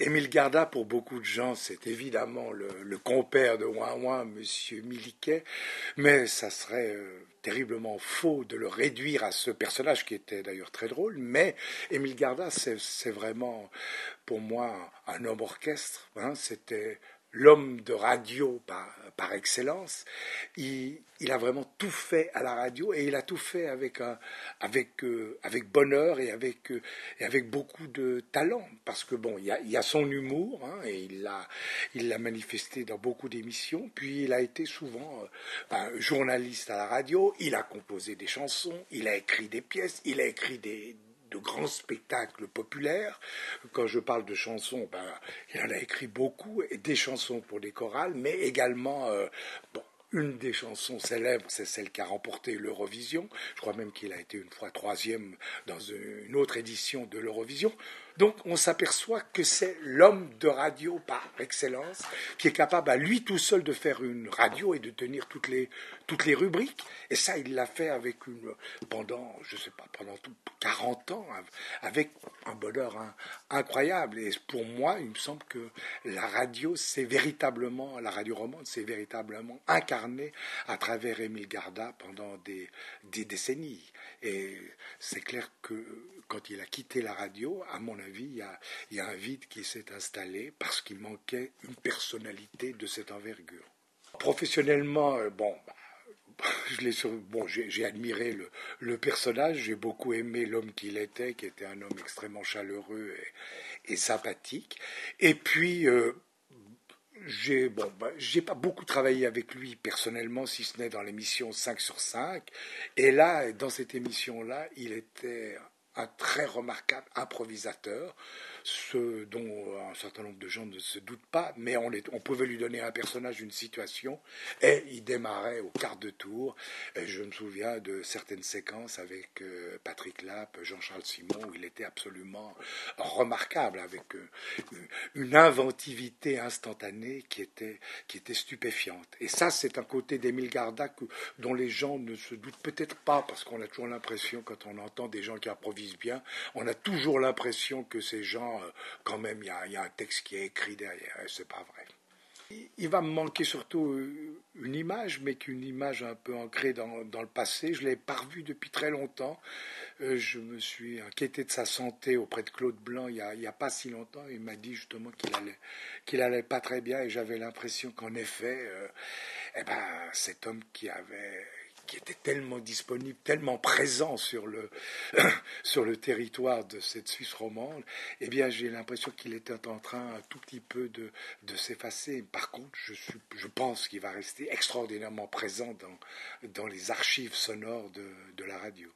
Émile Garda, pour beaucoup de gens, c'est évidemment le compère de Ouin Ouin, Monsieur Miliquet, mais ça serait terriblement faux de le réduire à ce personnage qui était d'ailleurs très drôle. Mais Émile Garda, c'est vraiment pour moi un homme orchestre. Hein, c'était l'homme de radio par excellence. Il a vraiment tout fait à la radio et il a tout fait avec bonheur et avec beaucoup de talent. Parce que bon, il y a son humour hein, et il l'a manifesté dans beaucoup d'émissions. Puis il a été souvent un journaliste à la radio. Il a composé des chansons, il a écrit des pièces, il a écrit de grands spectacles populaires. Quand je parle de chansons, il en a écrit beaucoup, et des chansons pour des chorales, mais également, bon, une des chansons célèbres, c'est celle qui a remporté l'Eurovision. Je crois même qu'il a été une fois troisième dans une autre édition de l'Eurovision. Donc on s'aperçoit que c'est l'homme de radio par excellence qui est capable à lui tout seul de faire une radio et de tenir toutes les rubriques. Et ça, il l'a fait pendant, je sais pas, pendant 40 ans, avec un bonheur incroyable. Et pour moi, il me semble que la radio romande, c'est véritablement incarné à travers Émile Garda pendant des décennies. Et c'est clair que quand il a quitté la radio, à mon avis, il y a un vide qui s'est installé parce qu'il manquait une personnalité de cette envergure. Professionnellement, j'ai admiré le personnage, j'ai beaucoup aimé l'homme qu'il était, qui était un homme extrêmement chaleureux et sympathique. Et puis, j'ai pas beaucoup travaillé avec lui personnellement, si ce n'est dans l'émission 5 sur 5. Et là, dans cette émission-là, il était un très remarquable improvisateur, ce dont un certain nombre de gens ne se doutent pas, mais on pouvait lui donner à un personnage une situation et il démarrait au quart de tour. Et je me souviens de certaines séquences avec Patrick Lapp, Jean-Charles Simon, où il était absolument remarquable, avec une inventivité instantanée qui était stupéfiante. Et ça, c'est un côté d'Émile Garda dont les gens ne se doutent peut-être pas, parce qu'on a toujours l'impression, quand on entend des gens qui improvisent bien, on a toujours l'impression que ces gens, quand même, il y a un texte qui est écrit derrière, et c'est pas vrai. Il va me manquer surtout une image, mais qu'une image un peu ancrée dans le passé. Je ne l'ai pas revu depuis très longtemps. Je me suis inquiété de sa santé auprès de Claude Blanc il y a pas si longtemps. Il m'a dit justement qu'il allait pas très bien et j'avais l'impression qu'en effet, cet homme qui était tellement disponible, tellement présent sur sur le territoire de cette Suisse romande, eh bien, j'ai l'impression qu'il était en train un tout petit peu de s'effacer. Par contre, je pense qu'il va rester extraordinairement présent dans les archives sonores de la radio.